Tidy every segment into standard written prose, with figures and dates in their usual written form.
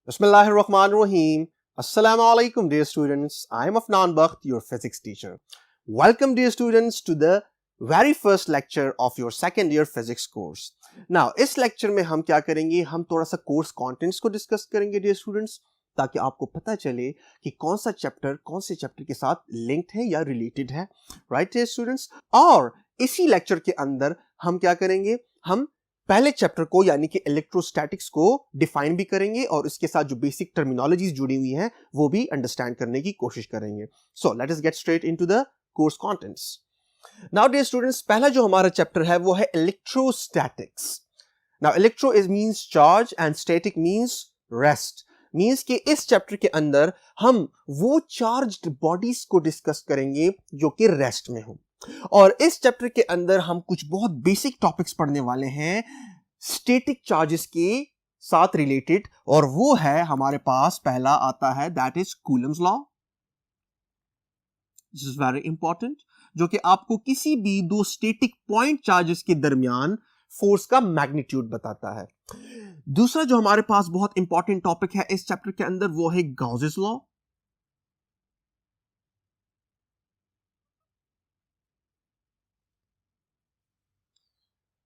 Bismillahirrahmanirrahim. Assalamu alaikum, dear students. I am Afnan Bakht, your physics teacher. Welcome, dear students, to the very first lecture of your second year physics course. Now, इस lecture में हम क्या करेंगे? हम थोड़ा सा course contents को discuss करेंगे, dear students, ताकि आपको पता चले कि कौन सा चैप्टर कौन से चैप्टर के साथ लिंक्ड है या रिलेटेड है, राइट डियर स्टूडेंट्स। और इसी लेक्चर के अंदर हम क्या करेंगे? हम पहले चैप्टर को यानी कि इलेक्ट्रोस्टैटिक्स को डिफाइन भी करेंगे और इसके साथ जो बेसिक टर्मिनोलॉजीज जुड़ी हुई हैं वो भी अंडरस्टैंड करने की कोशिश करेंगे। So let us get straight into the course contents. Now dear students, पहला जो हमारा चैप्टर है वो है electrostatics. Now electro is means charge and static means rest. Means कि इस चैप्टर के अंदर हम वो चार्ज्ड बॉडीज को डिस्कस करेंगे जो कि रेस्ट में हो। और इस चैप्टर के अंदर हम कुछ बहुत बेसिक टॉपिक्स पढ़ने वाले हैं स्टैटिक चार्जेस के साथ रिलेटेड, और वो है हमारे पास पहला आता है that is Coulomb's law. This is very important, जो कि आपको किसी भी दो स्टैटिक पॉइंट चार्जेस के दरमियान फोर्स का मैग्नीट्यूड बताता है। दूसरा जो हमारे पास बहुत इंपॉर्टेंट टॉपिक है इस चैप्टर के अंदर वो है गाउसेस लॉ।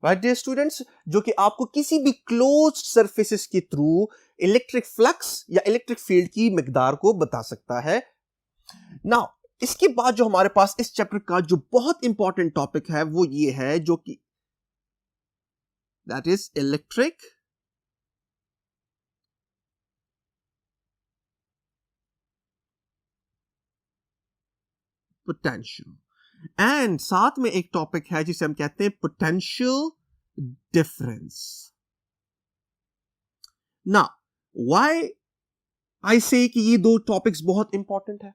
राइट डियर स्टूडेंट्स, जो कि आपको किसी भी क्लोज्ड सरफेसेस के थ्रू इलेक्ट्रिक फ्लक्स या इलेक्ट्रिक फील्ड की मिकदार को बता सकता है। नाउ इसके बाद जो हमारे पास इस चैप्टर का जो बहुत इंपॉर्टेंट टॉपिक है वो ये है, जो कि that is electric potential, and साथ में एक टॉपिक है जिसे हम कहते हैं potential difference. Now why I से कि ये दो टॉपिक्स बहुत इंपॉर्टेंट है,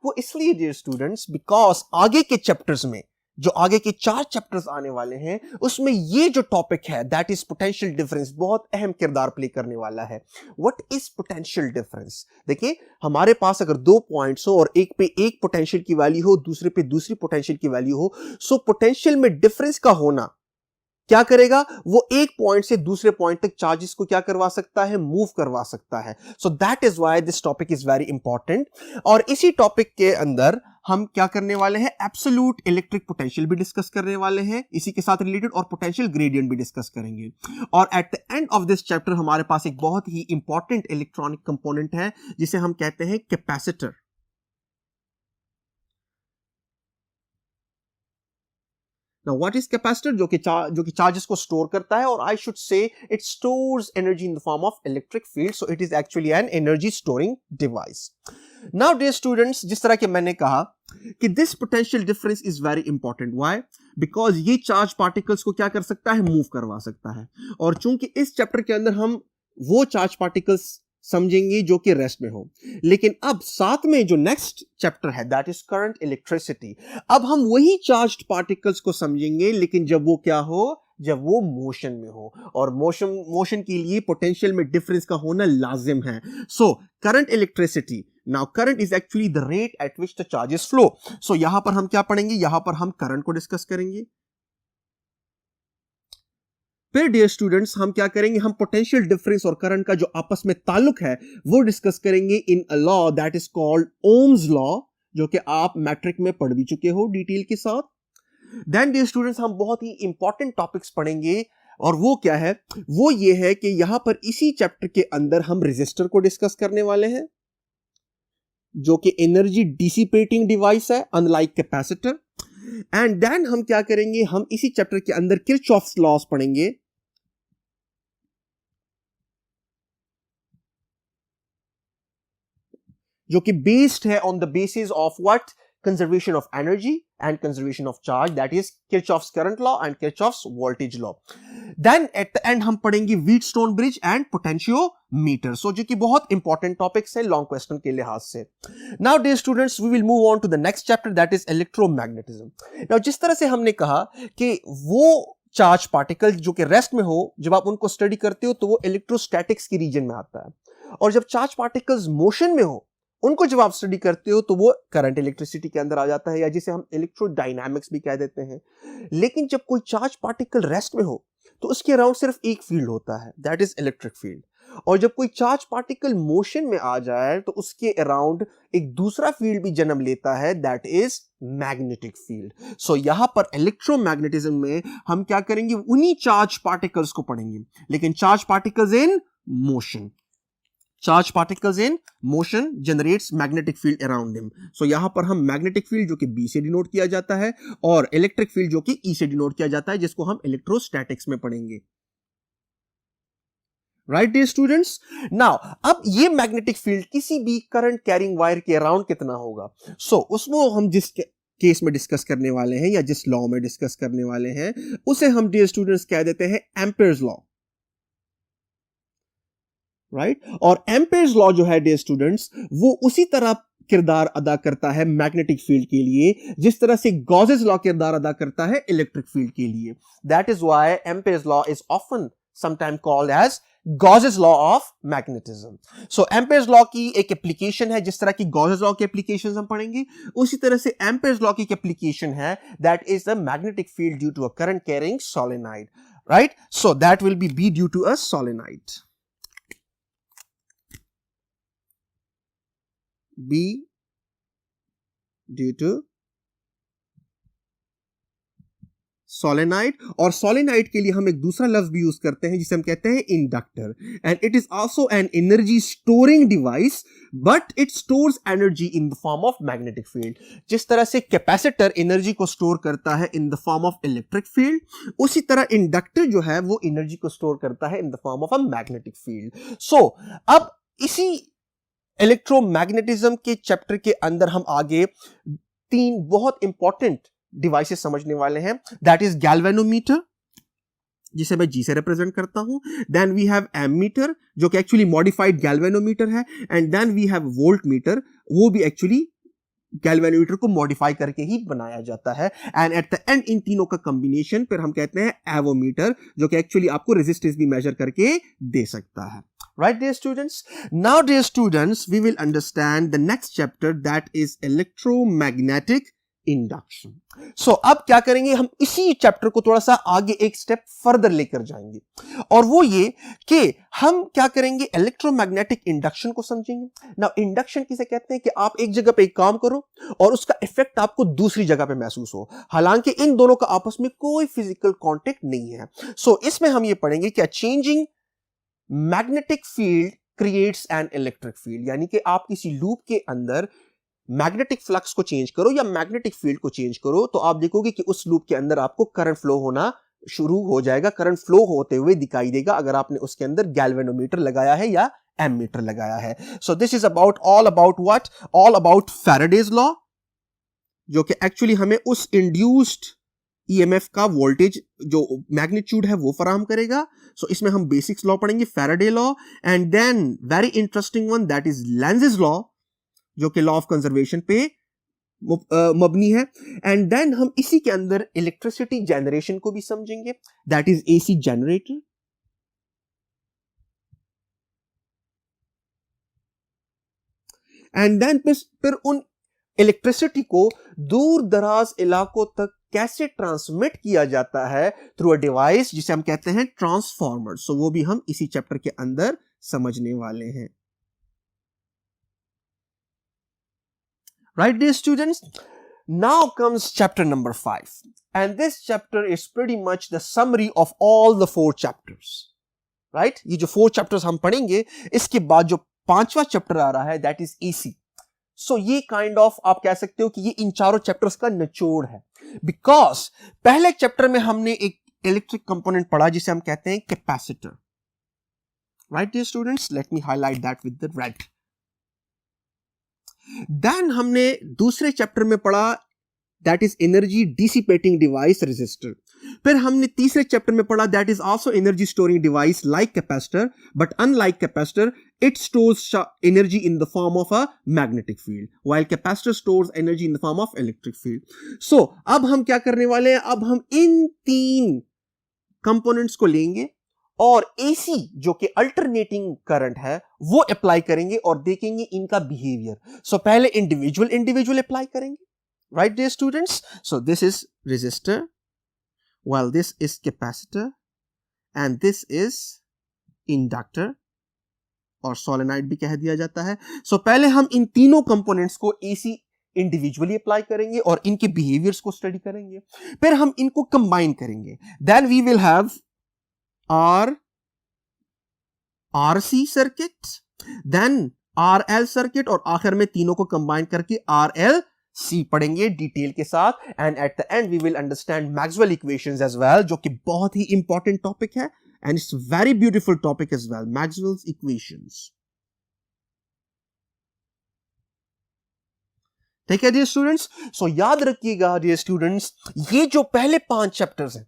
वो इसलिए डियर स्टूडेंट्स बिकॉज आगे के चैप्टर्स में जो आगे के 4 चैप्टर्स आने वाले हैं उसमें ये जो टॉपिक है दैट इज पोटेंशियल डिफरेंस बहुत अहम किरदार प्ले करने वाला है। What is potential difference? देखिए, हमारे पास अगर 2 पॉइंट्स हो और एक पे एक पोटेंशियल की वैल्यू हो, दूसरे पे दूसरी पोटेंशियल की वैल्यू हो, सो पोटेंशियल में डिफरेंस का होना क्या करेगा? वो एक पॉइंट से दूसरे पॉइंट तक चार्जेस को क्या करवा सकता है? मूव करवा सकता है। So that is why this topic is very important. और इसी टॉपिक के अंदर हम क्या करने वाले हैं? एब्सोल्यूट इलेक्ट्रिक पोटेंशियल भी डिस्कस करने वाले हैं इसी के साथ रिलेटेड, और पोटेंशियल ग्रेडियंट भी डिस्कस करेंगे। और eight the end of this chapter हमारे पास एक बहुत ही इंपॉर्टेंट इलेक्ट्रॉनिक कंपोनेंट है जिसे हम कहते हैं capacitor. Now what is capacitor? जो कि चार्जेस को स्टोर करता है, और I should say it stores energy in the form of electric field, so it is actually an energy storing device. Now dear students, जिस तरह के मैंने कहा कि this potential difference is very important. Why? Because ये charge particles को क्या कर सकता है? मूव करवा सकता है। और चूंकि इस चैप्टर के अंदर हम वो चार्ज पार्टिकल्स समझेंगे जो कि रेस्ट में हो, लेकिन अब साथ में जो नेक्स्ट चैप्टर है दैट इज करंट इलेक्ट्रिसिटी, अब हम वही चार्ज्ड पार्टिकल्स को समझेंगे लेकिन जब वो क्या हो? जब वो मोशन में हो, और मोशन के लिए पोटेंशियल में डिफरेंस का होना लाजिम है। So current electricity, now current is actually the rate at which the charges flow. So यहां पर हम क्या पढ़ेंगे? यहां पर हम करंट को डिस्कस करेंगे। फिर डियर स्टूडेंट्स हम क्या करेंगे? हम पोटेंशियल डिफरेंस और करंट का जो आपस में ताल्लुक है वो डिस्कस करेंगे in a law that is called Ohm's law, जो कि आप मैट्रिक में पढ़ भी चुके हो डिटेल के साथ। देन डियर स्टूडेंट्स हम बहुत ही इंपॉर्टेंट टॉपिक्स पढ़ेंगे, और वो क्या है? वो ये है कि यहां पर इसी चैप्टर के अंदर हम रेजिस्टर को डिस्कस करने वाले हैं, जो कि एनर्जी डिसिपेटिंग डिवाइस है अनलाइक कैपेसिटर। एंड देन हम क्या करेंगे? हम इसी चैप्टर के अंदर किरचॉफ्स लॉस पढ़ेंगे, जो कि बेस्ड है on the basis of what? Conservation of energy and conservation of charge, that is Kirchhoff's current law and Kirchhoff's voltage law. Then at the end हम पढ़ेंगे Wheatstone bridge and potentiometer, so जो कि बहुत important topics है long question के लिहाज से। Now dear students we will move on to the next chapter that is electromagnetism. Now जिस तरह से हमने कहा कि वो चार्ज पार्टिकल जो कि रेस्ट में हो, जब आप उनको स्टडी करते हो तो वो इलेक्ट्रोस्टैटिक्स की रीजन में आता है, और जब चार्ज पार्टिकल्स मोशन में हो उनको जब आप स्टडी करते हो तो वो करंट इलेक्ट्रिसिटी के अंदर आ जाता है, या जिसे हम इलेक्ट्रोडायनामिक्स भी कह देते हैं। लेकिन जब कोई चार्ज पार्टिकल रेस्ट में हो तो उसके अराउंड सिर्फ एक फील्ड होता है दैट इज इलेक्ट्रिक फील्ड, और जब कोई चार्ज पार्टिकल मोशन में आ जाए तो उसके अराउंड एक दूसरा फील्ड भी जन्म लेता है, दैट इज मैग्नेटिक फील्ड। सो यहां पर इलेक्ट्रोमैग्नेटिज्म में हम क्या करेंगे, उन्हीं चार्ज पार्टिकल्स को पढ़ेंगे, लेकिन charge particles in motion. Charge particles in motion generates magnetic field around them. So यहां पर हम मैग्नेटिक फील्ड जो कि बी से डिनोट किया जाता है और इलेक्ट्रिक फील्ड जो कि ई से डिनोट किया जाता है, जिसको हम इलेक्ट्रोस्टैटिक्स में पढ़ेंगे। राइट डियर स्टूडेंट्स, नाउ अब ये मैग्नेटिक फील्ड किसी भी करंट कैरिंग वायर के अराउंड कितना होगा, उसको हम जिस केस में डिस्कस करने वाले हैं या जिस लॉ में डिस्कस करने वाले हैं उसे हम डियर स्टूडेंट्स कह देते हैं एम्पेयर्स लॉ। राइट, और एम्पेयर्स लॉ जो है डियर स्टूडेंट्स, वो उसी तरह किरदार अदा करता है मैग्नेटिक फील्ड के लिए जिस तरह से गॉसेस लॉ किरदार अदा करता है इलेक्ट्रिक फील्ड के लिए। That is why Ampere's law is often sometime called as Gauss's law of magnetism. So Ampere's law की एक एप्लीकेशन है, जिस तरह की गॉसेस लॉ की एप्लीकेशंस हम पढ़ेंगे उसी तरह से एम्पेयर्स लॉ की एक एप्लीकेशन है, that is the magnetic field due to a current carrying solenoid. Right, so that will be due to a solenoid. B due to solenoid, और सोलेनाइड के लिए हम एक दूसरा लफ्ज भी यूज करते हैं जिसे हम कहते हैं inductor, and it is also an energy storing device but it stores energy in the form of magnetic field. जिस तरह से कैपेसिटर एनर्जी को स्टोर करता है in the form of electric field, उसी तरह इंडक्टर जो है वो एनर्जी को स्टोर करता है in the form of a magnetic field. So अब इसी इलेक्ट्रोमैग्नेटिज्म के चैप्टर के अंदर हम आगे तीन बहुत इंपॉर्टेंट डिवाइसेस समझने वाले हैं, दैट इज गैल्वेनोमीटर जिसे मैं जी से रिप्रेजेंट करता हूं, देन वी हैव एमीटर जो कि एक्चुअली मॉडिफाइड गैल्वेनोमीटर है, and then we have voltmeter, वो भी एक्चुअली गैल्वेनोमीटर को मॉडिफाई करके ही बनाया जाता है, and at the and in तीनों का कॉम्बिनेशन फिर हम कहते हैं एवोमीटर जो कि एक्चुअली आपको रेजिस्टेंस भी मेजर करके दे सकता है। Right, dear students? Now, dear students, we will understand the next chapter, that is electromagnetic induction. So, अब क्या करेंगे, हम इसी चैप्टर को थोड़ा सा आगे एक स्टेप फर्दर लेकर जाएंगे, और वो ये कि हम क्या करेंगे, इलेक्ट्रोमैग्नेटिक इंडक्शन को समझेंगे। ना इंडक्शन किसे कहते हैं कि आप एक जगह पे एक काम करो और उसका इफेक्ट आपको दूसरी जगह पे महसूस हो, हालांकि इन दोनों का आपस में कोई फिजिकल कॉन्टेक्ट नहीं है। सो इसमें हम ये पढ़ेंगे कि changing magnetic field creates an electric field, यानी कि आप किसी लूप के अंदर मैग्नेटिक फ्लक्स को चेंज करो या मैग्नेटिक फील्ड को चेंज करो तो आप देखोगे कि उस लूप के अंदर आपको करंट फ्लो होना शुरू हो जाएगा, करंट फ्लो होते हुए दिखाई देगा अगर आपने उसके अंदर गैल्वेनोमीटर लगाया है या एमीटर लगाया है। So this is about all about what, all about Faraday's law, जो कि एक्चुअली हमें उस इंड्यूस्ड ईएमएफ का वोल्टेज जो मैग्नीट्यूड है वो फराहम करेगा। सो इसमें हम बेसिक्स लॉ पढ़ेंगे, Faraday law, and then very interesting one that is Lenz's law जो कि लॉ ऑफ कंजर्वेशन पे मबनी है, एंड देन हम इसी के अंदर इलेक्ट्रिसिटी जनरेशन को भी समझेंगे, that is AC generator, and then फिर उन इलेक्ट्रिसिटी को दूर दराज इलाकों तक कैसे ट्रांसमिट किया जाता है थ्रू अ डिवाइस जिसे हम कहते हैं ट्रांसफार्मर। सो वो भी हम इसी चैप्टर के अंदर समझने वाले हैं। Right, dear students? Now comes chapter number 5, and this chapter is pretty much the summary of all the 4 chapters. Right? ये जो 4 chapters हम पढ़ेंगे, इसके बाद जो 5वां चैप्टर आ रहा है, that is AC. So ये kind of आप कह सकते हो कि ये इन चारों चैप्टर्स का निचोड़ है, because पहले चैप्टर में हमने एक इलेक्ट्रिक कंपोनेंट पढ़ा जिसे हम कहते हैं capacitor. Right, dear students? Let me highlight that with the red. Then हमने दूसरे चैप्टर में पढ़ा that is energy dissipating device resistor. फिर हमने तीसरे चैप्टर में पढ़ा that is also energy storing device like capacitor, but unlike capacitor it stores energy in the form of a magnetic field, while capacitor stores energy in the form of electric field. So अब हम क्या करने वाले हैं, अब हम इन 3 components को लेंगे और एसी जो कि अल्टरनेटिंग करंट है वो अप्लाई करेंगे और देखेंगे इनका बिहेवियर। सो पहले इंडिविजुअल अप्लाई करेंगे, right dear students? So this is resistor, while this is capacitor, and this is inductor, और सोलेनॉइड भी कह दिया जाता है। सो पहले हम इन तीनों कंपोनेंट्स को एसी इंडिविजुअली अप्लाई करेंगे और इनके बिहेवियर्स को स्टडी करेंगे, फिर हम इनको कंबाइन करेंगे। Then we will have RC circuit, then RL circuit, और आखिर में तीनों को कंबाइन करके आरएल सी पढ़ेंगे डिटेल के साथ। And at the end we will understand Maxwell equations as well, जो कि बहुत ही इंपॉर्टेंट टॉपिक है and it's very beautiful topic as well, Maxwell's equations. ठीक है डियर स्टूडेंट्स, सो याद रखिएगा डियर स्टूडेंट्स, ये जो पहले 5 चैप्टर्स हैं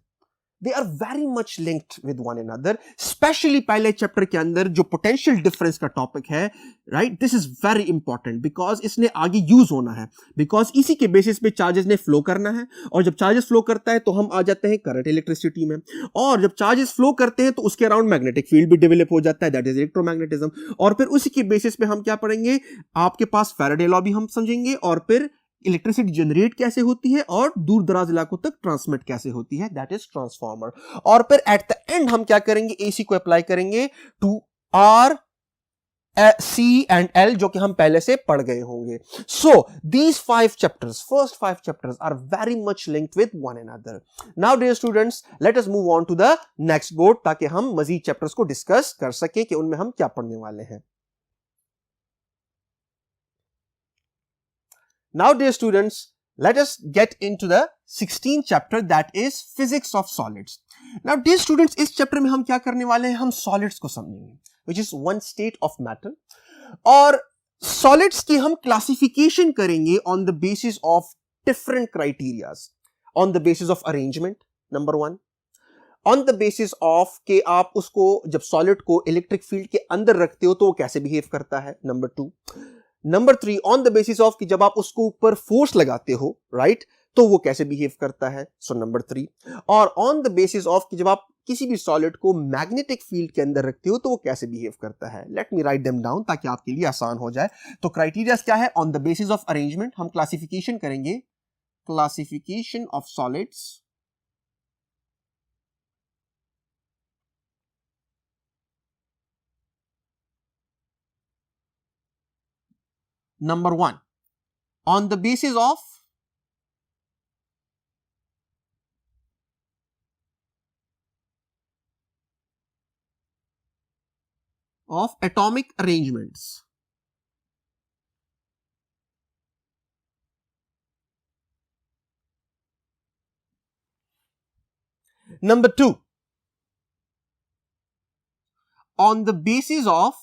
they are very much linked with one another, especially पहले चैप्टर के अंदर जो पोटेंशियल डिफरेंस का टॉपिक है, right, this is very important because इसने आगे यूज होना है, बिकॉज इसी के बेसिस पे चार्जेस ने फ्लो करना है, और जब चार्जेस फ्लो करता है तो हम आ जाते हैं करंट इलेक्ट्रिसिटी में, और जब चार्जेस फ्लो करते हैं तो उसके अराउंड मैग्नेटिक फील्ड भी डेवलप हो जाता है, दैट इज इलेक्ट्रोमैग्नेटिज्म, और फिर उसी के बेसिस पे हम क्या पढ़ेंगे, आपके पास फैराडे लॉ भी हम समझेंगे, और फिर इलेक्ट्रिसिटी जनरेट कैसे होती है और दूर दराज इलाकों तक ट्रांसमिट कैसे होती है, दैट इज ट्रांसफार्मर। और फिर एट द एंड हम क्या करेंगे, एसी को अप्लाई करेंगे to R C and L, जो कि हम पहले से पढ़ गए होंगे। So these 5 chapters, first 5 chapters are very much linked with one another. Now dear students, let us move on to the next board, ताकि हम मजीद चैप्टर्स को डिस्कस कर सके कि उनमें हम क्या पढ़ने वाले हैं। Now dear students, let us get into the 16th chapter, that is physics of solids. Now dear students, इस चैप्टर में हम क्या करने वाले हैं, हम solids को समझेंगे, which is one state of matter, और solids की हम क्लासिफिकेशन करेंगे on the basis of different criterias, on the basis of arrangement, number 1, on the basis of कि आप उसको जब solid को इलेक्ट्रिक फील्ड के अंदर रखते हो तो वो कैसे बिहेव करता है, number 2, number 3 on the basis of कि जब आप उसको ऊपर फोर्स लगाते हो, राइट, तो वो कैसे बिहेव करता है, सो नंबर 3, और ऑन द बेसिस ऑफ कि जब आप किसी भी सॉलिड को मैग्नेटिक फील्ड के अंदर रखते हो तो वो कैसे बिहेव करता है। Let me write them down ताकि आपके लिए आसान हो जाए। तो क्राइटेरिया क्या है, on the basis of arrangement हम क्लासिफिकेशन करेंगे, classification of solids, number 1 on the basis of atomic arrangements, number 2 on the basis of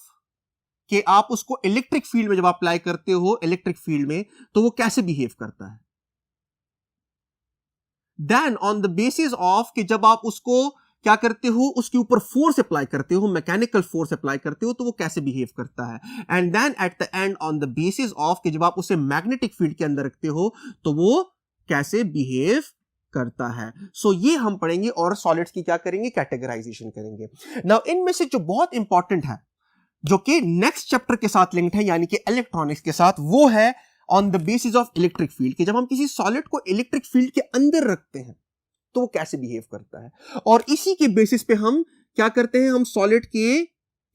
कि आप उसको इलेक्ट्रिक फील्ड में जब अप्लाई करते हो, इलेक्ट्रिक फील्ड में, तो वो कैसे बिहेव करता है। Then on the basis of कि जब आप उसको क्या करते हो, उसके ऊपर फोर्स अप्लाई करते हो, मैकेनिकल फोर्स अप्लाई करते हो, तो वो कैसे बिहेव करता है। And then at the end on the basis of कि जब आप उसे मैग्नेटिक फील्ड के अंदर रखते हो तो वो कैसे बिहेव करता है। सो ये हम पढ़ेंगे और सॉलिड्स की क्या करेंगे, कैटेगराइजेशन करेंगे। नाउ इनमें से जो बहुत इंपॉर्टेंट है, जो कि नेक्स्ट चैप्टर के साथ लिंक्ड है, यानी कि इलेक्ट्रॉनिक्स के साथ, वो है on the basis of electric field कि जब हम किसी सॉलिड को इलेक्ट्रिक फील्ड के अंदर रखते हैं तो वो कैसे बिहेव करता है। और इसी के बेसिस पे हम क्या करते हैं, हम सॉलिड के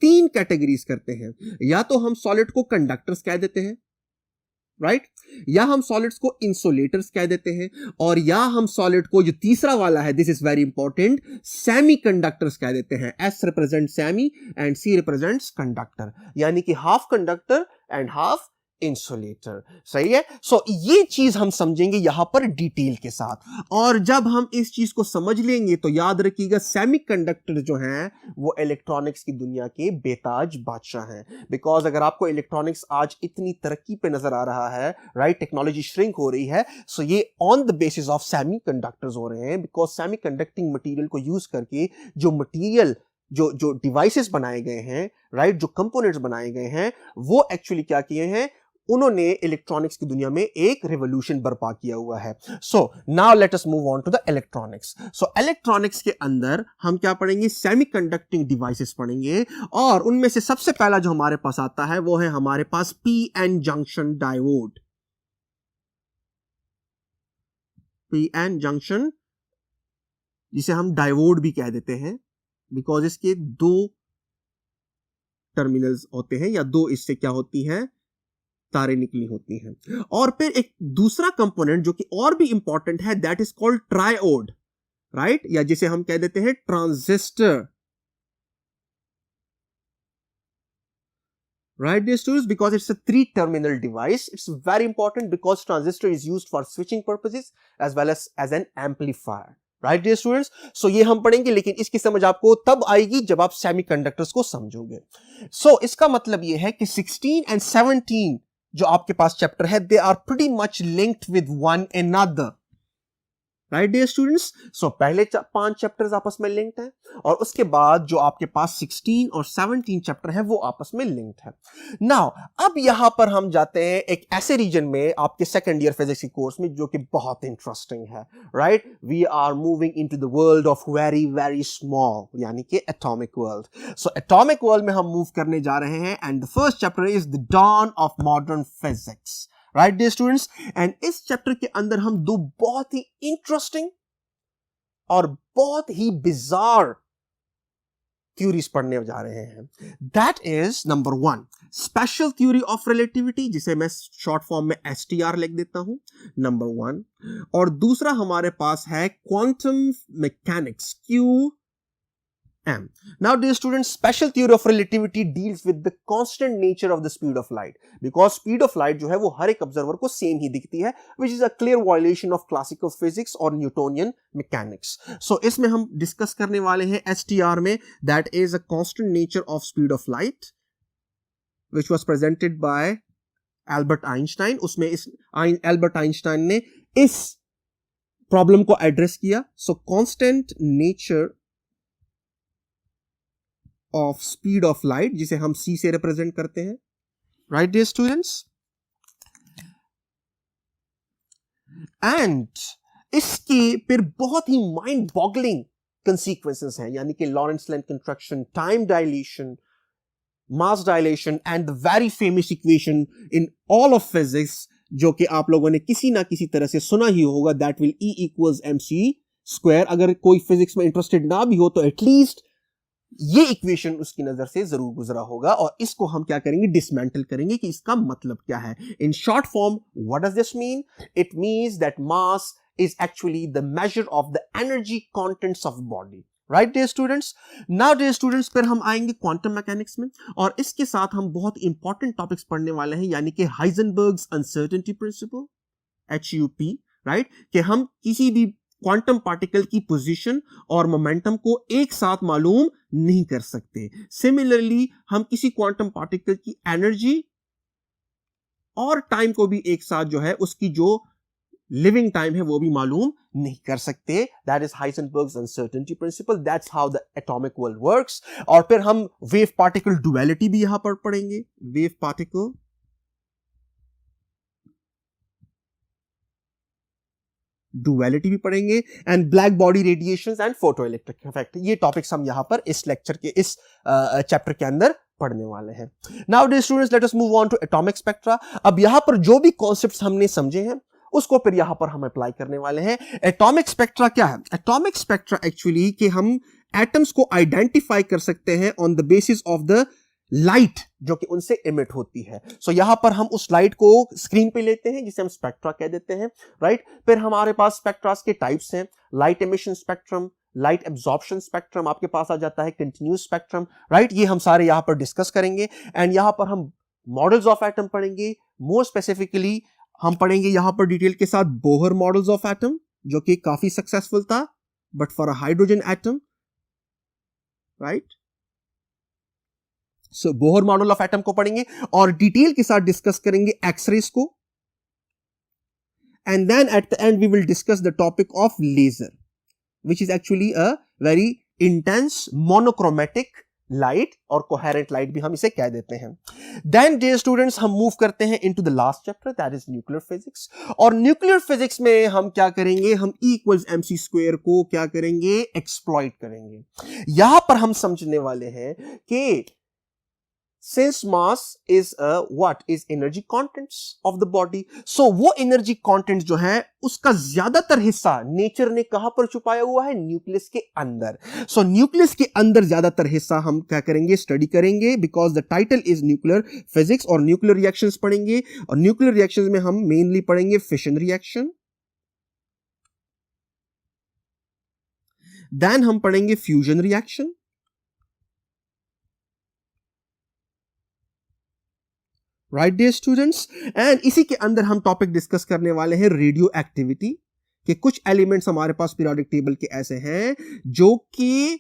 3 कैटेगरीज करते हैं। या तो हम सॉलिड को कंडक्टर्स कह देते हैं, राइट, या हम सॉलिड्स को इंसुलेटर्स कह देते हैं, और या हम सॉलिड को, जो तीसरा वाला है, this is very important, semiconductors कह देते हैं। S represent semi and C represents conductor, यानी कि half conductor and half insulator. सही है। सो ये चीज हम समझेंगे यहां पर डिटेल के साथ, और जब हम इस चीज को समझ लेंगे तो याद रखिएगा सेमीकंडक्टर जो हैं वो इलेक्ट्रॉनिक्स की दुनिया के बेताज बादशाह हैं। बिकॉज अगर आपको इलेक्ट्रॉनिक्स आज इतनी तरक्की पे नजर आ रहा है, राइट, टेक्नोलॉजी श्रिंक हो रही है, सो ये on the basis of semiconductors हो रहे हैं। बिकॉज सेमीकंडक्टिंग मटेरियल को यूज करके जो मटेरियल, जो डिवाइसेस बनाए गए हैं, राइट, जो कंपोनेंट्स बनाए गए हैं, वो एक्चुअली क्या किए हैं, उन्होंने इलेक्ट्रॉनिक्स की दुनिया में एक रिवॉल्यूशन बर्पा किया हुआ है। So now let us move on to the electronics. So electronics के अंदर हम क्या पढ़ेंगे, सेमीकंडक्टिंग डिवाइसेस पढ़ेंगे, और उनमें से सबसे पहला जो हमारे पास आता है वो है हमारे पास PN junction diode. PN junction, जिसे हम डायोड भी कह देते हैं, बिकॉज इसके 2 टर्मिनल्स होते हैं या दो इससे क्या होती हैं, तारें निकली होती हैं। और फिर एक दूसरा कंपोनेंट जो कि और भी इंपॉर्टेंट है, that is called triode, right, या जिसे हम कह देते हैं transistor, right dear students, because it's a 3-terminal device. It's very important because transistor is used for switching purposes as well as an amplifier, right dear students. So ये हम पढ़ेंगे, लेकिन इसकी समझ आपको तब आएगी जब आप सेमीकंडक्टर्स को समझोगे। So इसका मतलब ये है कि 16 and 17 जो आपके पास चैप्टर है, they are pretty much linked with one another, right dear students. So पहले 5 चैप्टर्स आपस में लिंक्ड हैं और उसके बाद जो आपके पास 16 और 17 चैप्टर है वो आपस में लिंक्ड है। नाउ अब यहां पर हम जाते हैं एक ऐसे रीजन में आपके सेकंड ईयर फिजिक्स की कोर्स में जो कि बहुत इंटरेस्टिंग है, right. We are moving into the world of very very small, यानी कि atomic world. So atomic world में हम मूव करने जा रहे हैं and the first chapter is the dawn of modern physics, right dear students. And इस chapter के अंदर हम दो बहुत ही इंटरेस्टिंग और बहुत ही बिजार थ्योरीज पढ़ने जा रहे हैं। That is number 1 special theory of relativity, जिसे मैं शॉर्ट फॉर्म में STR लिख देता हूं, नंबर 1। और दूसरा हमारे पास है quantum mechanics, QM। Now dear students, special theory of relativity deals with the constant nature of the speed of light, because speed of light जो है वो हर एक ऑब्जर्वर को सेम ही दिखती है, which is a clear violation of classical physics और Newtonian mechanics. So इसमें हम डिस्कस करने वाले हैं STR में, that is a constant nature of speed of light which was presented by Albert Einstein. उसमें इस Albert Einstein ने इस प्रॉब्लम को एड्रेस किया। So constant nature of speed of light, जिसे हम C से रिप्रेजेंट करते हैं, right dear students। एंड इसके फिर बहुत ही माइंड बॉगलिंग कंसीक्वेंसेस हैं, यानी कि Lawrence length construction, time dilation, mass dilation and the very famous equation in all of physics, जो कि आप लोगों ने किसी ना किसी तरह से सुना ही होगा, that will E equals mc²। अगर कोई फिजिक्स में इंटरेस्टेड ना भी हो तो एटलीस्ट ये इक्वेशन उसकी नजर से जरूर गुजरा होगा, और इसको हम क्या करेंगे, डिसमेंटल करेंगे कि इसका मतलब क्या है। In short form, what does this mean? It means that mass is actually the measure of the energy contents of body, right dear students. Now dear students, फिर हम आएंगे क्वांटम मैकेनिक्स में, और इसके साथ हम बहुत इंपॉर्टेंट टॉपिक्स पढ़ने वाले हैं, यानी कि हाइजेनबर्ग्स अनसर्टेनिटी प्रिंसिपल, HUP, राइट, कि हम किसी भी क्वांटम पार्टिकल की पोजीशन और मोमेंटम को एक साथ मालूम नहीं कर सकते। सिमिलरली हम किसी क्वांटम पार्टिकल की एनर्जी और टाइम को भी एक साथ जो है उसकी जो लिविंग टाइम है वो भी मालूम नहीं कर सकते। That is Heisenberg's uncertainty principle, that's how the atomic world works. और फिर हम वेव पार्टिकल डुअलिटी भी यहां पर पढ़ेंगे, वेव पार्टिकल डुअलिटी भी पढ़ेंगे, and black body radiations and photoelectric effect. ये टॉपिक्स हम यहां पर इस लेक्चर के इस चैप्टर के अंदर पढ़ने वाले हैं। Now dear students, let us move on to atomic spectra. अब यहां पर जो भी कॉन्सेप्ट्स हमने समझे हैं उसको फिर यहां पर हम अप्लाई करने वाले हैं। एटॉमिक स्पेक्ट्रा क्या है? एटॉमिक स्पेक्ट्रा एक्चुअली कि हम एटम्स को आइडेंटिफाई कर सकते हैं on the basis of the light जो कि उनसे इमिट होती है। सो यहां पर हम उस लाइट को स्क्रीन पे लेते हैं जिसे हम स्पेक्ट्रा कह देते हैं, राइट। फिर हमारे पास स्पेक्ट्रास के टाइप्स हैं, light emission spectrum, light absorption spectrum, आपके पास आ जाता है कंटिन्यूस स्पेक्ट्रम, राइट। ये हम सारे यहां पर डिस्कस करेंगे, एंड यहां पर हम मॉडल्स ऑफ एटम पढ़ेंगे। मोर स्पेसिफिकली हम पढ़ेंगे यहां पर डिटेल के साथ बोहर मॉडल्स ऑफ एटम, जो कि काफी सक्सेसफुल था but for a hydrogen atom, right. So Bohr model of atom को पढ़ेंगे और डिटेल के साथ डिस्कस करेंगे एक्सरेज को, and then at the end we will discuss the topic of laser, which is actually a very intense monochromatic light और coherent light भी हम इसे कह देते हैं। Then dear students, हम मूव करते हैं into the last chapter, that is nuclear physics। और न्यूक्लियर फिजिक्स में हम क्या करेंगे, हम E equals mc² को क्या करेंगे, एक्सप्लॉइट करेंगे। यहां पर हम समझने वाले हैं कि Since mass is what is energy contents of the body, so वो energy contents जो है उसका ज्यादातर हिस्सा नेचर ने कहां पर छुपाया हुआ है, न्यूक्लियस के अंदर. सो न्यूक्लियस के अंदर ज्यादातर हिस्सा हम क्या करेंगे, स्टडी करेंगे, because the title is nuclear physics. और न्यूक्लियर रिएक्शंस पढ़ेंगे, और न्यूक्लियर रिएक्शंस में हम मेनली पढ़ेंगे फिशन रिएक्शन, देन हम पढ़ेंगे fusion reaction, right dear students. And इसी के अंदर हम टॉपिक डिस्कस करने वाले हैं रेडियो एक्टिविटी के. कुछ एलिमेंट्स हमारे पास पीरियोडिक टेबल के ऐसे हैं जो कि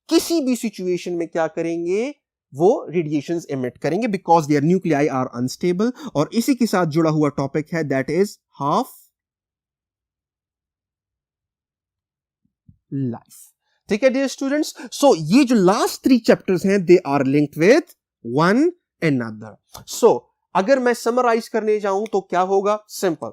किसी भी सिचुएशन में क्या करेंगे, वो रेडिएशंस एमिट करेंगे because their nuclei are unstable. और इसी के साथ जुड़ा हुआ टॉपिक है दैट इज हाफ लाइफ. ठीक है डियर स्टूडेंट्स. सो ये जो लास्ट 3 चैप्टर्स हैं they are linked with one another. So, अगर मैं समराइज करने जाऊं तो क्या होगा, सिंपल.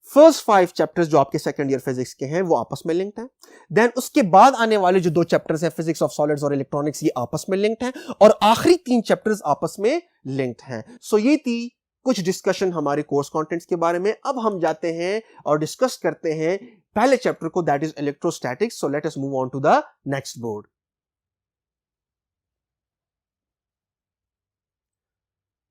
फर्स्ट 5 चैप्टर्स जो आपके सेकंड ईयर फिजिक्स के हैं वो आपस में लिंक्ड हैं. देन उसके बाद आने वाले जो 2 चैप्टर्स हैं फिजिक्स ऑफ सॉलिड्स और इलेक्ट्रॉनिक्स, ये आपस में लिंक्ड हैं. और आखिरी 3 चैप्टर्स आपस में लिंक्ड हैं. सो ये थी कुछ डिस्कशन हमारे कोर्स कंटेंट्स के बारे में. अब हम जाते हैं और डिस्कस करते हैं पहले चैप्टर को, that is electrostatics. So let us move on to the next board.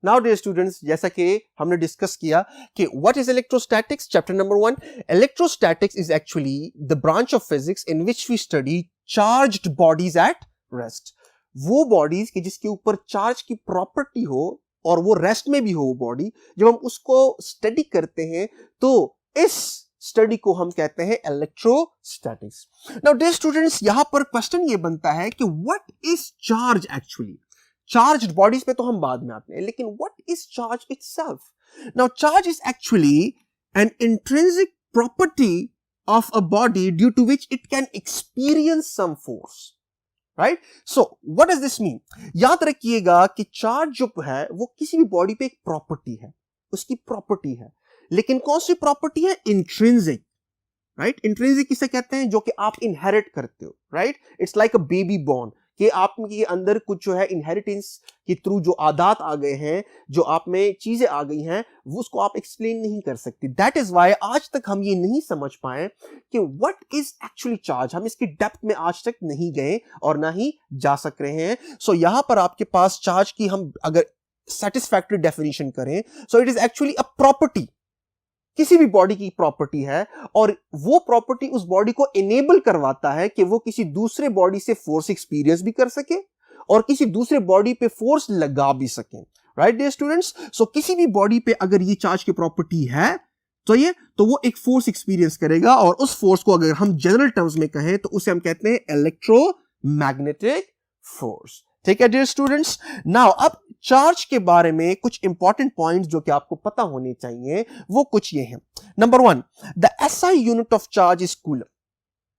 Now dear students, जैसा कि हमने डिस्कस किया कि what is electrostatics, chapter number 1. Electrostatics is actually the branch of physics in which we study charged bodies at rest. वो bodies के जिसके ऊपर charge की प्रॉपर्टी हो और वो रेस्ट में भी हो वो बॉडी, जब हम उसको स्टडी करते हैं तो इस स्टडी को हम कहते हैं इलेक्ट्रोस्टैटिक्स. नाउ डियर स्टूडेंट्स, यहां पर क्वेश्चन ये बनता है कि what is charge actually. Charged bodies पे तो हम बाद में आते हैं, लेकिन what is charge itself. Now charge is actually an intrinsic property of a body due to which it can experience some force, right. So what does this mean. याद रखिएगा कि चार्ज जो है वो किसी भी बॉडी पे एक प्रॉपर्टी है, उसकी प्रॉपर्टी है, लेकिन कौन सी प्रॉपर्टी है, इंट्रिंसिक, राइट. इंट्रिंसिक किसे कहते हैं, जो कि आप इनहेरिट करते हो, right. It's like a baby born, कि आपके अंदर कुछ जो है इनहेरिटेंस के थ्रू जो आदात आ गए हैं, जो आप में चीजें आ गई हैं, वो उसको आप एक्सप्लेन नहीं कर सकते. दैट इज वाई आज तक हम ये नहीं समझ पाए कि व्हाट इज एक्चुअली चार्ज. हम इसकी डेप्थ में आज तक नहीं गए और ना ही जा सक रहे हैं. सो यहां पर आपके पास चार्ज की हम अगर सेटिस्फैक्टरी डेफिनेशन करें, so it is actually a property, किसी भी बॉडी की प्रॉपर्टी है, और वो प्रॉपर्टी उस बॉडी को इनेबल करवाता है कि वो किसी दूसरे बॉडी से फोर्स एक्सपीरियंस भी कर सके और किसी दूसरे बॉडी पे फोर्स लगा भी सके, राइट डियर स्टूडेंट्स. सो किसी भी बॉडी पे अगर ये चार्ज की प्रॉपर्टी है तो वो एक फोर्स एक्सपीरियंस करेगा, और उस फोर्स को अगर हम जनरल टर्म्स में कहें तो उसे हम कहते हैं इलेक्ट्रोमैग्नेटिक फोर्स. ठीक है डियर स्टूडेंट्स. नाउ अब चार्ज के बारे में कुछ इंपॉर्टेंट पॉइंट्स जो कि आपको पता होने चाहिए वो कुछ ये हैं. Number 1, the SI unit of charge is coulomb,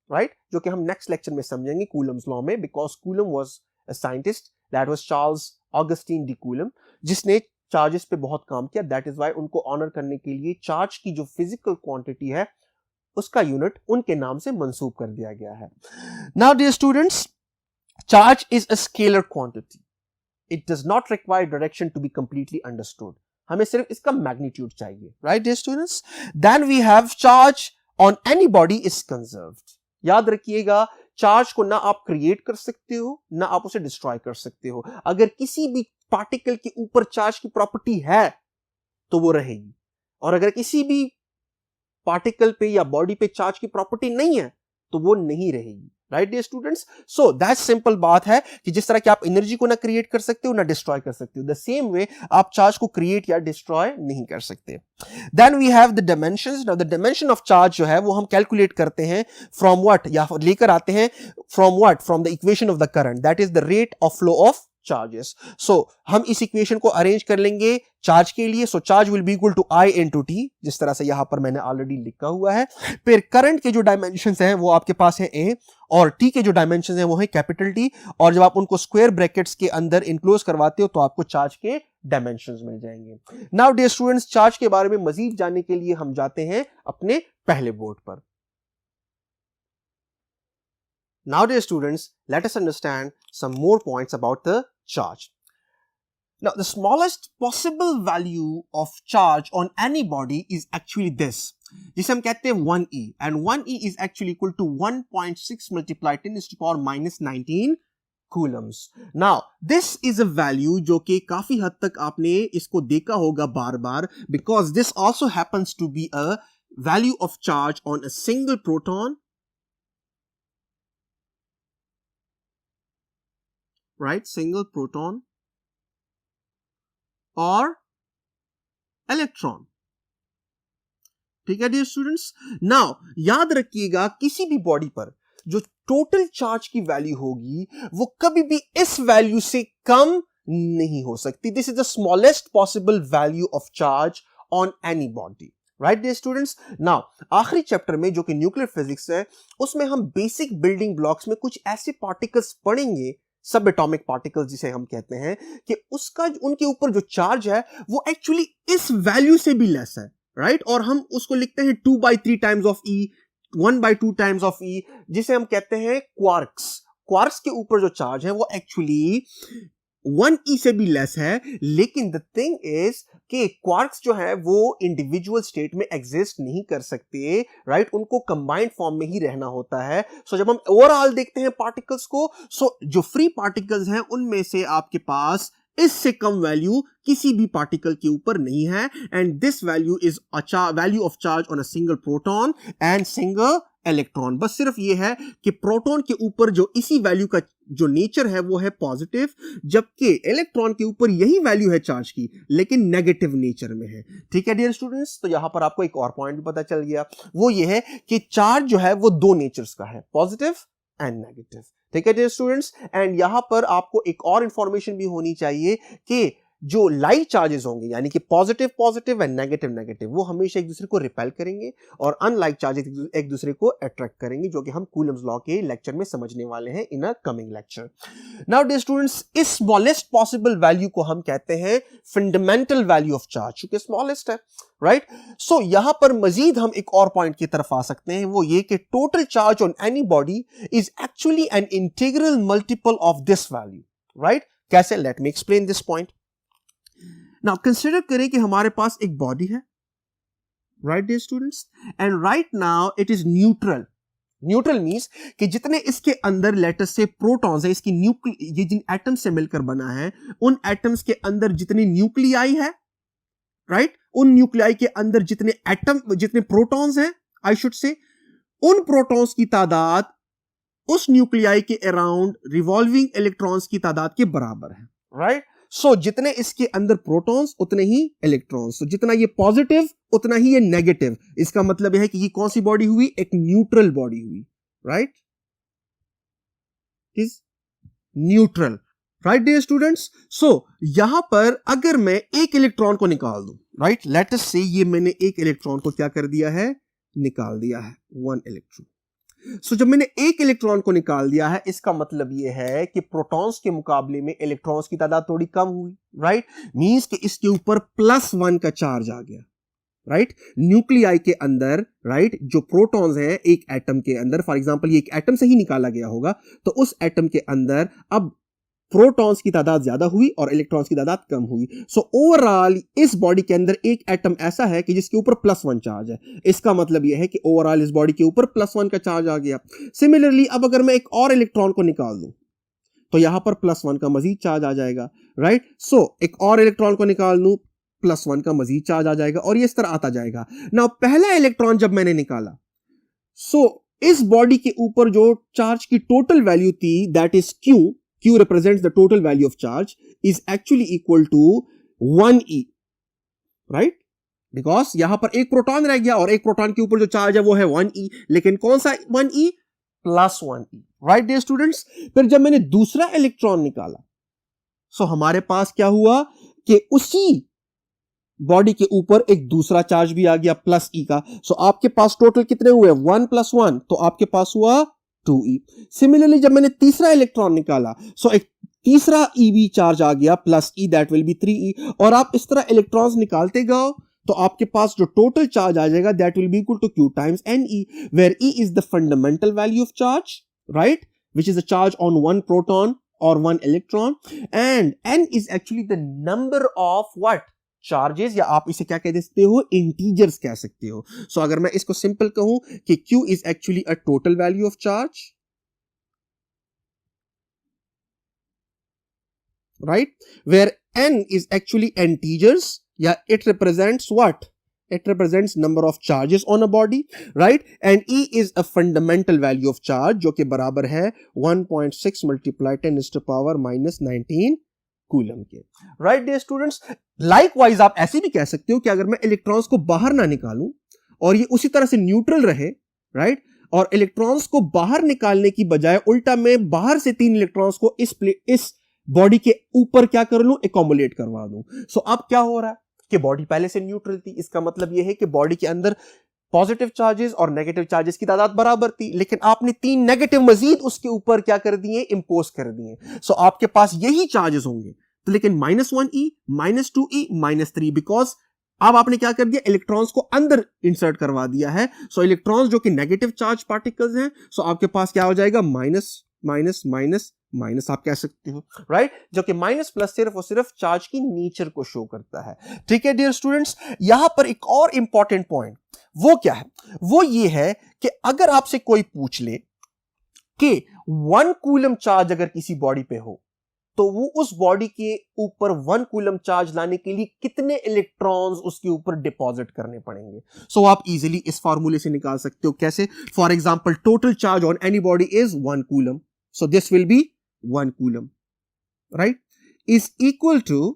right, जो कि हम नेक्स्ट लेक्चर में समझेंगे कूलम्स लॉ में, because coulomb was a scientist, that was Charles Augustine D coulomb, जिसने चार्जेस पे बहुत काम किया. दैट इज व्हाई उनको ऑनर करने के लिए चार्ज की जो फिजिकल क्वांटिटी है उसका यूनिट उनके नाम से मंसूब कर दिया गया है. Now dear students, charge is a scalar quantity. It does not require direction to be completely understood. हमें सिर्फ इसका magnitude चाहिए, right dear students? Then we have charge on any body is conserved. याद रखिएगा, चार्ज को ना आप create कर सकते हो ना आप उसे डिस्ट्रॉय कर सकते हो. अगर किसी भी पार्टिकल के ऊपर चार्ज की प्रॉपर्टी है तो वो रहेगी, और अगर किसी भी पार्टिकल पे या बॉडी पे चार्ज की प्रॉपर्टी नहीं है तो वो नहीं रहेगी, right dear students. So that simple बात है कि जिस तरह कि आप एनर्जी को ना क्रिएट कर सकते हो ना डिस्ट्रॉय कर सकते हो, द सेम वे आप चार्ज को क्रिएट या डिस्ट्रॉय नहीं कर सकते. Then we have the dimensions. Now the dimension of charge जो है वो हम कैलकुलेट करते हैं फ्रॉम व्हाट, या लेकर आते हैं from what, from the equation of the current, that is the rate of flow of charges. So हम इस इक्वेशन को अरेंज कर लेंगे चार्ज के लिए. So charge will be equal to I into T, जिस तरह से यहां पर मैंने ऑलरेडी लिखा हुआ है. फिर करंट के जो डायमेंशंस हैं वो आपके पास है A, और टी के जो डायमेंशंस हैं वो है कैपिटल टी, और जब आप उनको स्क्वायर ब्रैकेट्स के अंदर इंक्लोज करवाते हो तो आपको चार्ज के डायमेंशंस मिल जाएंगे. नाउ डियर स्टूडेंट्स, चार्ज के बारे में मजीद जानने के लिए हम जाते हैं अपने पहले बोर्ड पर. Now dear students, let us understand some more points about the charge. Now, the smallest possible value of charge on any body is actually this, जिसे हम कहते हैं 1e, and 1e is actually equal to 1.6 multiplied 10 to the power minus 19 coulombs. Now, this is a value जो कि काफी हद तक आपने इसको देखा होगा बार बार, because this also happens to be a value of charge on a single proton, right? Single proton और इलेक्ट्रॉन. ठीक है डियर स्टूडेंट्स. नाउ याद रखिएगा, किसी भी बॉडी पर जो टोटल चार्ज की वैल्यू होगी वो कभी भी इस वैल्यू से कम नहीं हो सकती. This is the smallest possible value of charge on any body, right dear students. Now आखिरी चैप्टर में जो कि न्यूक्लियर फिजिक्स है, उसमें हम बेसिक बिल्डिंग ब्लॉक्स में कुछ ऐसे पार्टिकल्स पढ़ेंगे, सब एटॉमिक पार्टिकल्स जिसे हम कहते हैं, कि उसका उनके ऊपर जो चार्ज है वो एक्चुअली इस वैल्यू से भी लेस है, राइट? और हम उसको लिखते हैं 2/3 times of E, 1/2 times of E, जिसे हम कहते हैं क्वार्क्स. क्वार्क्स के ऊपर जो चार्ज है वो एक्चुअली 1e से भी लेस है. लेकिन द थिंग इज कि क्वार्क्स जो है वो इंडिविजुअल स्टेट में एग्जिस्ट नहीं कर सकते, राइट? उनको कंबाइंड फॉर्म में ही रहना होता है. सो जब हम ओवरऑल देखते हैं पार्टिकल्स को, सो जो फ्री पार्टिकल्स हैं उनमें से आपके पास इससे कम वैल्यू किसी भी पार्टिकल के ऊपर नहीं है. And this value is value of charge on a single proton and single electron. बस सिर्फ ये है कि प्रोटॉन के ऊपर जो इसी वैल्यू का जो नेचर है वो है पॉजिटिव, जबकि इलेक्ट्रॉन के ऊपर यही वैल्यू है चार्ज की, लेकिन नेगेटिव नेचर में है. ठीक है डियर स्टूडेंट्स. तो यहां पर आपको एक और पॉइंट भी पता चल गया, वो ये है कि चार्ज जो है वो दो नेचर्स का है, पॉजिटिव एंड नेगेटिव. ठीक है डियर स्टूडेंट्स. एंड यहां पर आपको एक और इंफॉर्मेशन भी होनी चाहिए कि जो लाइट चार्जेस होंगे, यानी कि positive positive and negative negative, वो हमेशा एक दूसरे को रिपेल करेंगे, और अनलाइक चार्जेस एक दूसरे को अट्रैक्ट करेंगे, जो कि हम कूलम्स लॉ के लेक्चर में समझने वाले हैं in a coming lecture. Now dear students, इस स्मॉलेस्ट पॉसिबल वैल्यू को हम कहते हैं फंडामेंटल वैल्यू ऑफ चार्ज, क्योंकि स्मॉलेस्ट है, राइट? सो यहां पर मजीद हम एक और पॉइंट की तरफ आ सकते हैं, वो ये कि total charge on any body is actually an integral multiple of this value, right? कैसे? Let me explain this point. Now consider करें कि हमारे पास एक बॉडी है, right dear students, and right now it is neutral. Neutral means कि जितने इसके अंदर लेटर से प्रोटॉन्स है, इसकी ये जिन एटम से मिलकर बना है, उन एटम्स के अंदर जितनी न्यूक्लियाई है, राइट, उन न्यूक्लियाई के अंदर जितने एटम, जितने प्रोटॉन्स हैं, आई शुड से, उन प्रोटॉन्स की तादाद उस न्यूक्लियाई के अराउंड रिवॉल्विंग इलेक्ट्रॉन्स की तादाद के बराबर है, राइट? सो जितने इसके अंदर प्रोटॉन्स उतने ही इलेक्ट्रॉन्स, so, जितना ये पॉजिटिव उतना ही ये नेगेटिव. इसका मतलब है कि ये कौन सी बॉडी हुई? एक न्यूट्रल बॉडी हुई, right? Is neutral, right dear students. So यहां पर अगर मैं एक इलेक्ट्रॉन को निकाल दूं, राइट, लेट अस से ये मैंने एक इलेक्ट्रॉन को क्या कर दिया है? निकाल दिया है, 1 इलेक्ट्रॉन. सो जब मैंने एक इलेक्ट्रॉन को निकाल दिया है, इसका मतलब यह है कि प्रोटॉन्स के मुकाबले में इलेक्ट्रॉन्स की तादाद थोड़ी कम हुई, राइट? मींस कि इसके ऊपर +1 का चार्ज आ गया, राइट? न्यूक्लियाई के अंदर, राइट, जो प्रोटॉन्स हैं एक एटम के अंदर, फॉर एग्जांपल ये एक एटम से ही निकाला गया होगा, तो उस एटम के अंदर अब प्रोटॉन्स की तादाद ज्यादा हुई और इलेक्ट्रॉन्स की तादाद कम हुई. सो ओवरऑल इस बॉडी के अंदर एक एटम ऐसा है कि जिसके ऊपर +1 चार्ज है. इसका मतलब यह है कि ओवरऑल इस बॉडी के ऊपर +1 का चार्ज आ गया. सिमिलरली अब अगर मैं एक और इलेक्ट्रॉन को निकाल दूं, तो यहां पर +1 का मजीद चार्ज आ जाएगा, राइट? सो एक और इलेक्ट्रॉन को निकाल लूं, +1 का मजीद चार्ज आ जाएगा, और ये इस तरह आता जाएगा. नाउ पहला इलेक्ट्रॉन जब मैंने निकाला, सो इस बॉडी के ऊपर जो चार्ज की टोटल वैल्यू थी, that is Q represents the total value of charge, is actually equal to 1e, right? Because यहां पर एक प्रोटॉन रह गया और एक प्रोटॉन के ऊपर जो चार्ज है वो है 1e, लेकिन कौन सा 1e? +1e, right dear students? फिर जब मैंने दूसरा इलेक्ट्रॉन निकाला, सो हमारे पास क्या हुआ कि उसी बॉडी के ऊपर एक दूसरा चार्ज भी आ गया +e का. सो आपके पास टोटल कितने हुए? 1 + 1, तो आपके पास हुआ 2e. सिमिलरली जब मैंने तीसरा इलेक्ट्रॉन निकाला, सो एक तीसरा e भी चार्ज आ गया +e, that will B 3e. और आप इस तरह इलेक्ट्रॉन्स निकालते जाओ तो आपके पास जो टोटल चार्ज आ जाएगा, that will be equal to Q times Ne, where E is the fundamental value of charge, right, which is the charge on one proton or 1 electron, and n is actually the number of what charges, या आप इसे क्या कह सकते हो, integers कह सकते हो. So अगर मैं इसको simple कहूं कि q is actually a total value of charge, right, where n is actually integers, yeah, it represents what, it represents number of charges on a body, right, and e is a fundamental value of charge जो कि बराबर है 1.6 multiply 10 to the power minus 19 coulomb के. Right dear students, likewise आप ऐसे भी कह सकते हो कि अगर मैं इलेक्ट्रॉन्स को बाहर ना निकालूं और ये उसी तरह से न्यूट्रल रहे, राइट, और इलेक्ट्रॉन्स को बाहर निकालने की बजाय उल्टा मैं बाहर से 3 इलेक्ट्रॉन्स को इस बॉडी के ऊपर क्या कर लूं, एकोमोलेट करवा दूं. सो अब क्या हो रहा है कि बॉडी पहले से न्यूट्रल थी, इसका मतलब यह है कि बॉडी के अंदर पॉजिटिव चार्जेस और नेगेटिव चार्जेस की तादाद बराबर थी, लेकिन आपने 3 नेगेटिव मजीद उसके ऊपर क्या कर दिए, इंपोज कर दिए. सो आपके पास यही चार्जेस होंगे, तो लेकिन -1e, -2e, -3, बिकॉज अब आपने क्या कर दिया, इलेक्ट्रॉन्स को अंदर इंसर्ट करवा दिया है. सो इलेक्ट्रॉन्स जो कि नेगेटिव चार्ज पार्टिकल्स हैं, सो आपके पास क्या हो जाएगा, माइनस माइनस माइनस माइनस आप कह सकते हो, राइट, जो कि माइनस प्लस सिर्फ और सिर्फ चार्ज की नेचर को शो करता है. ठीक है डियर स्टूडेंट्स, यहां पर एक और इंपॉर्टेंट पॉइंट वो क्या है, वो ये है कि अगर आपसे कोई पूछ ले कि 1 कूलम चार्ज अगर किसी बॉडी पे हो तो वो उस बॉडी के ऊपर 1 कूलम चार्ज लाने के लिए कितने इलेक्ट्रॉन्स उसके ऊपर डिपॉजिट करने पड़ेंगे. सो आप इजीली इस फार्मूले से निकाल सकते हो. कैसे? For example, total charge on any body is 1 coulomb, so this will be 1 coulomb, right, is equal to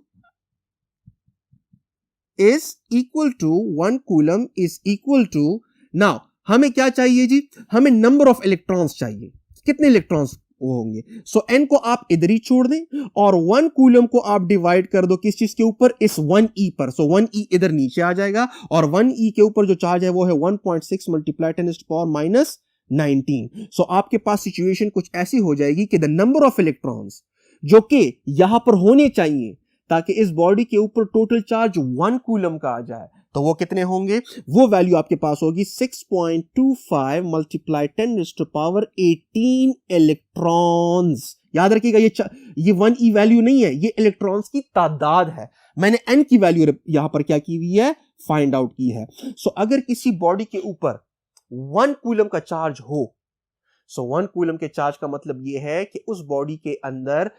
1 coulomb is equal to, now हमें क्या चाहिए जी, हमें नंबर ऑफ इलेक्ट्रॉन्स चाहिए, कितने इलेक्ट्रॉन्स होंगे. सो n को आप इधर ही छोड़ दें और 1 कूलम को आप डिवाइड कर दो किस चीज के ऊपर, इस 1e पर. सो 1e इधर नीचे आ जाएगा और 1e के ऊपर जो चार्ज है वो है 1.6 multiply 10 to the power minus 19. सो आपके पास सिचुएशन कुछ ऐसी हो जाएगी कि द नंबर ऑफ इलेक्ट्रॉन्स जो कि यहां पर होने चाहिए ताकि इस बॉडी के ऊपर टोटल चार्ज 1 कूलम का आ जाए, तो वो कितने होंगे, वो वैल्यू आपके पास होगी 6.25 multiply 10 to the power 18 electrons. याद रखिएगा ये 1e वैल्यू नहीं है, ये इलेक्ट्रॉन्स की तादाद है. मैंने n की वैल्यू यहां पर क्या की हुई है, फाइंड आउट की है. सो अगर किसी बॉडी के ऊपर 1 कूलम का चार्ज हो, सो 1 कूलम के चार्ज का मतलब यह है कि उस बॉडी के अंदर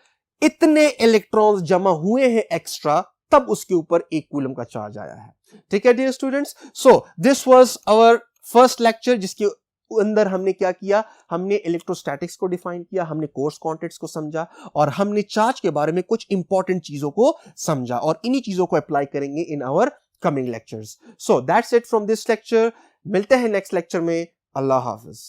इतने इलेक्ट्रॉन्स जमा हुए हैं एक्स्ट्रा, तब उसके ऊपर 1 कूलम का चार्ज आया है. ठीक है dear students, so this was our first lecture जिसके अंदर हमने क्या किया, हमने इलेक्ट्रोस्टैटिक्स को डिफाइन किया, हमने कोर्स क्वांटिटीज को समझा और हमने चार्ज के बारे में कुछ इंपॉर्टेंट चीजों को समझा और इन्हीं चीजों को अप्लाई करेंगे in our coming lectures. So that's it from this lecture. मिलते हैं नेक्स्ट लेक्चर में. अल्लाह हाफिज.